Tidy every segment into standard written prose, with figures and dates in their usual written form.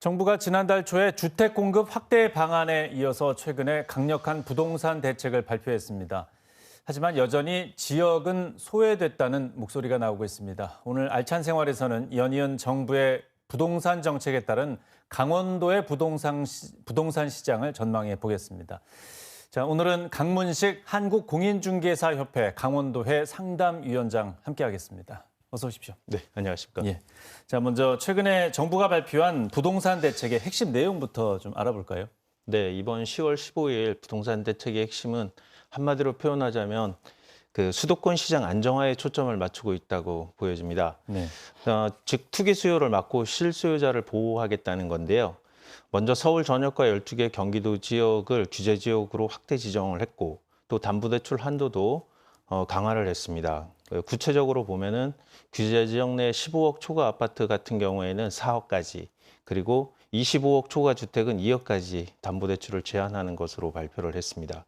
정부가 지난달 초에 주택 공급 확대 방안에 이어서 최근에 강력한 부동산 대책을 발표했습니다. 하지만 여전히 지역은 소외됐다는 목소리가 나오고 있습니다. 오늘 알찬 생활에서는 연이은 정부의 부동산 정책에 따른 강원도의 부동산 시장을 전망해 보겠습니다. 자, 오늘은 강문식 한국공인중개사협회 강원도회 상담위원장 함께하겠습니다. 어서 오십시오. 네, 안녕하십니까. 예. 자, 먼저 최근에 정부가 발표한 부동산 대책의 핵심 내용부터 좀 알아볼까요? 네, 이번 10월 15일 부동산 대책의 핵심은 한마디로 표현하자면 수도권 시장 안정화에 초점을 맞추고 있다고 보여집니다. 네. 즉 투기 수요를 막고 실수요자를 보호하겠다는 건데요. 먼저 서울 전역과 12개 경기도 지역을 규제 지역으로 확대 지정을 했고 또 담보대출 한도도 강화를 했습니다. 구체적으로 보면은 규제 지역 내 15억 초과 아파트 같은 경우에는 4억까지, 그리고 25억 초과 주택은 2억까지 담보대출을 제한하는 것으로 발표를 했습니다.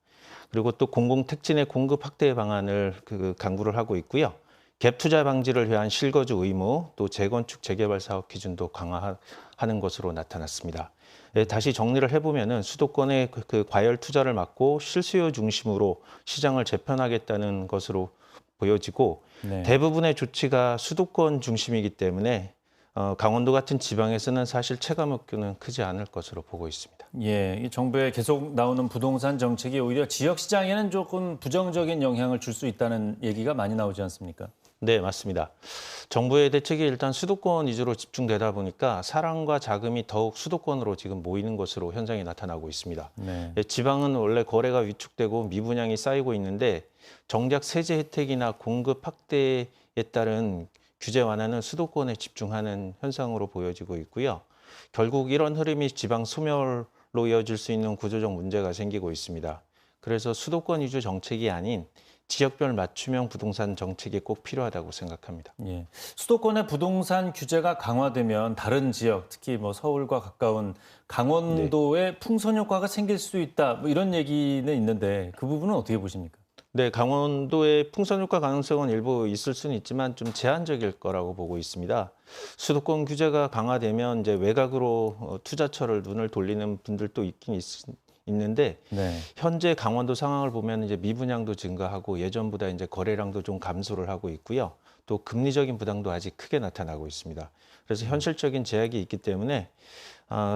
그리고 또 공공택지 공급 확대 방안을 강구를 하고 있고요. 갭 투자 방지를 위한 실거주 의무, 또 재건축 재개발 사업 기준도 강화하는 것으로 나타났습니다. 다시 정리를 해보면은 수도권의 과열 투자를 막고 실수요 중심으로 시장을 재편하겠다는 것으로 보여지고, 네. 대부분의 조치가 수도권 중심이기 때문에 강원도 같은 지방에서는 사실 체감 효과는 크지 않을 것으로 보고 있습니다. 예, 이 정부에 계속 나오는 부동산 정책이 오히려 지역 시장에는 조금 부정적인 영향을 줄 수 있다는 얘기가 많이 나오지 않습니까? 네, 맞습니다. 정부의 대책이 일단 수도권 위주로 집중되다 보니까 사랑과 자금이 더욱 수도권으로 지금 모이는 것으로 현상이 나타나고 있습니다. 네. 지방은 원래 거래가 위축되고 미분양이 쌓이고 있는데 정작 세제 혜택이나 공급 확대에 따른 규제 완화는 수도권에 집중하는 현상으로 보여지고 있고요. 결국 이런 흐름이 지방 소멸로 이어질 수 있는 구조적 문제가 생기고 있습니다. 그래서 수도권 위주 정책이 아닌 지역별 맞춤형 부동산 정책이 꼭 필요하다고 생각합니다. 예. 수도권의 부동산 규제가 강화되면 다른 지역, 특히 뭐 서울과 가까운 강원도에 풍선 효과가 생길 수 있다, 뭐 이런 얘기는 있는데 그 부분은 어떻게 보십니까? 네, 강원도의 풍선 효과 가능성은 일부 있을 수는 있지만 좀 제한적일 거라고 보고 있습니다. 수도권 규제가 강화되면 이제 외곽으로 투자처를 눈을 돌리는 분들도 있는데 네. 현재 강원도 상황을 보면 이제 미분양도 증가하고 예전보다 이제 거래량도 좀 감소를 하고 있고요. 또 금리적인 부담도 아직 크게 나타나고 있습니다. 그래서 현실적인 제약이 있기 때문에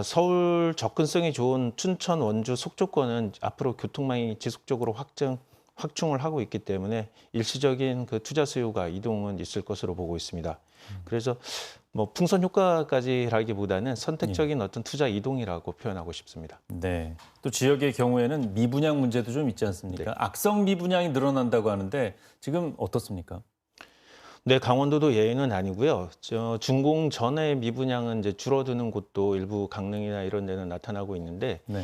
서울 접근성이 좋은 춘천, 원주, 속초권은 앞으로 교통망이 지속적으로 확충을 하고 있기 때문에 일시적인 투자 수요가 이동은 있을 것으로 보고 있습니다. 그래서 뭐 풍선 효과까지라기보다는 선택적인 어떤 투자 이동이라고 표현하고 싶습니다. 네. 또 지역의 경우에는 미분양 문제도 좀 있지 않습니까? 네. 악성 미분양이 늘어난다고 하는데 지금 어떻습니까? 네, 강원도도 예외는 아니고요. 준공 전에 미분양은 이제 줄어드는 곳도 일부 강릉이나 이런 데는 나타나고 있는데 네.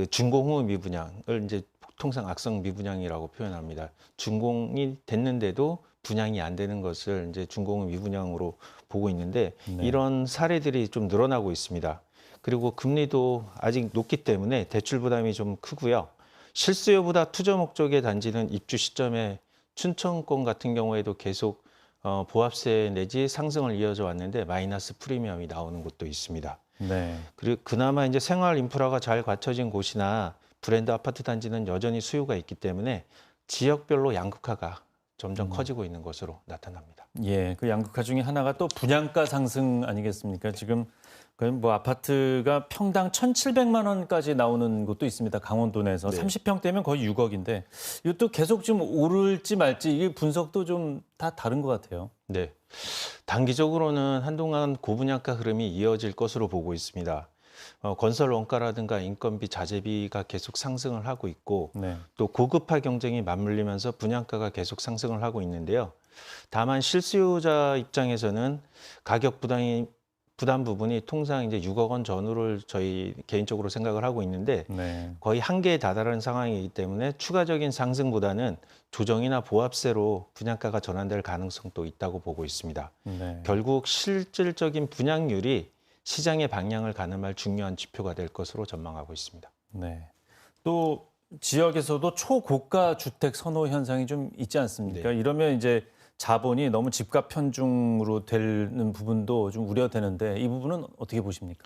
준공 후 미분양을 이제 통상 악성 미분양이라고 표현합니다. 준공이 됐는데도 분양이 안 되는 것을 이제 준공 후 미분양으로 보고 있는데 네. 이런 사례들이 좀 늘어나고 있습니다. 그리고 금리도 아직 높기 때문에 대출 부담이 좀 크고요. 실수요보다 투자 목적의 단지는 입주 시점에 춘천권 같은 경우에도 계속 보합세 내지 상승을 이어져 왔는데 마이너스 프리미엄이 나오는 곳도 있습니다. 네. 그리고 그나마 이제 생활 인프라가 잘 갖춰진 곳이나 브랜드 아파트 단지는 여전히 수요가 있기 때문에 지역별로 양극화가 점점 커지고 있는 것으로 나타납니다. 예, 그 양극화 중에 하나가 또 분양가 상승 아니겠습니까? 지금 뭐 아파트가 평당 1,700만 원까지 나오는 곳도 있습니다. 강원도 내에서. 네. 30평대면 거의 6억인데 이것도 계속 좀 오를지 말지 이게 분석도 좀 다 다른 것 같아요. 네, 단기적으로는 한동안 고분양가 흐름이 이어질 것으로 보고 있습니다. 건설 원가라든가 인건비, 자재비가 계속 상승을 하고 있고 네. 또 고급화 경쟁이 맞물리면서 분양가가 계속 상승을 하고 있는데요. 다만 실수요자 입장에서는 가격 부담 부분이 통상 이제 6억 원 전후를 저희 개인적으로 생각을 하고 있는데 네. 거의 한계에 다다른 상황이기 때문에 추가적인 상승보다는 조정이나 보합세로 분양가가 전환될 가능성도 있다고 보고 있습니다. 네. 결국 실질적인 분양률이 시장의 방향을 가늠할 중요한 지표가 될 것으로 전망하고 있습니다. 네. 또 지역에서도 초고가 주택 선호 현상이 좀 있지 않습니까? 네. 이러면 이제 자본이 너무 집값 편중으로 되는 부분도 좀 우려되는데 이 부분은 어떻게 보십니까?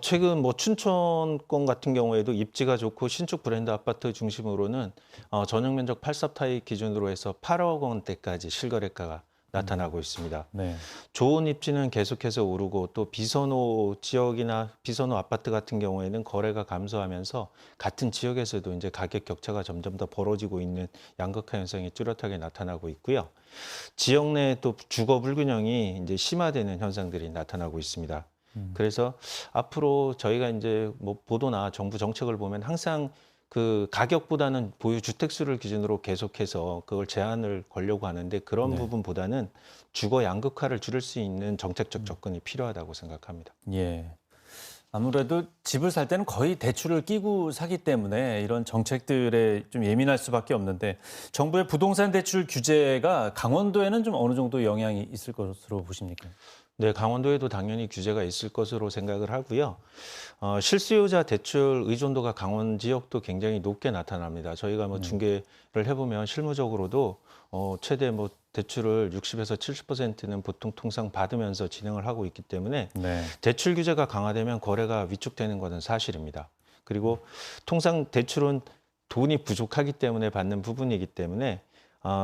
최근 뭐 춘천권 같은 경우에도 입지가 좋고 신축 브랜드 아파트 중심으로는 전용 면적 84타입 기준으로 해서 8억 원대까지 실거래가가 나타나고 있습니다. 네. 좋은 입지는 계속해서 오르고 또 비선호 지역이나 비선호 아파트 같은 경우에는 거래가 감소하면서 같은 지역에서도 이제 가격 격차가 점점 더 벌어지고 있는 양극화 현상이 뚜렷하게 나타나고 있고요. 지역 내 또 주거 불균형이 이제 심화되는 현상들이 나타나고 있습니다. 그래서 앞으로 저희가 이제 뭐 보도나 정부 정책을 보면 항상 그 가격보다는 보유 주택 수를 기준으로 계속해서 그걸 제한을 걸려고 하는데 그런 네. 부분보다는 주거 양극화를 줄일 수 있는 정책적 접근이 필요하다고 생각합니다. 예. 아무래도 집을 살 때는 거의 대출을 끼고 사기 때문에 이런 정책들에 좀 예민할 수밖에 없는데 정부의 부동산 대출 규제가 강원도에는 좀 어느 정도 영향이 있을 것으로 보십니까? 네, 강원도에도 당연히 규제가 있을 것으로 생각을 하고요. 실수요자 대출 의존도가 강원 지역도 굉장히 높게 나타납니다. 저희가 뭐 중개를 해보면 실무적으로도 최대 뭐 대출을 60에서 70%는 보통 통상 받으면서 진행을 하고 있기 때문에 네. 대출 규제가 강화되면 거래가 위축되는 것은 사실입니다. 그리고 통상 대출은 돈이 부족하기 때문에 받는 부분이기 때문에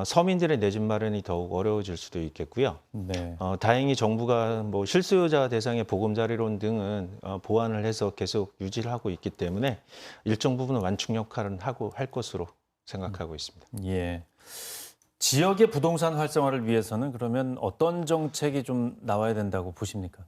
서민들의 내 집 마련이 더욱 어려워질 수도 있겠고요. 네. 다행히 정부가 뭐 실수요자 대상의 보금자리론 등은 보완을 해서 계속 유지를 하고 있기 때문에 일정 부분은 완충 역할은 할 것으로 생각하고 있습니다. 예. 지역의 부동산 활성화를 위해서는 그러면 어떤 정책이 좀 나와야 된다고 보십니까?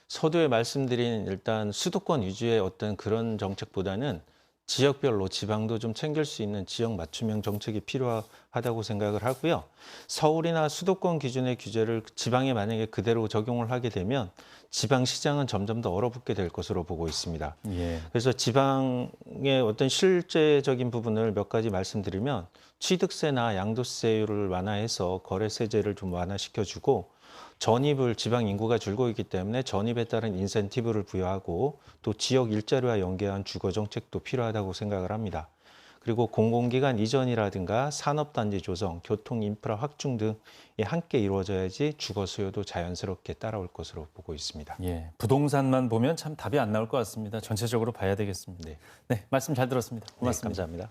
서두에 말씀드린 일단 수도권 위주의 어떤 그런 정책보다는 지역별로 지방도 좀 챙길 수 있는 지역 맞춤형 정책이 필요하다고 생각을 하고요. 서울이나 수도권 기준의 규제를 지방에 만약에 그대로 적용을 하게 되면 지방 시장은 점점 더 얼어붙게 될 것으로 보고 있습니다. 예. 그래서 지방의 어떤 실제적인 부분을 몇 가지 말씀드리면 취득세나 양도세율을 완화해서 거래세제를 좀 완화시켜주고 전입을 지방 인구가 줄고 있기 때문에 전입에 따른 인센티브를 부여하고 또 지역 일자리와 연계한 주거 정책도 필요하다고 생각을 합니다. 그리고 공공기관 이전이라든가 산업단지 조성, 교통 인프라 확충 등이 함께 이루어져야지 주거 수요도 자연스럽게 따라올 것으로 보고 있습니다. 예. 부동산만 보면 참 답이 안 나올 것 같습니다. 전체적으로 봐야 되겠습니다. 네. 네, 말씀 잘 들었습니다. 네, 고맙습니다. 감사합니다.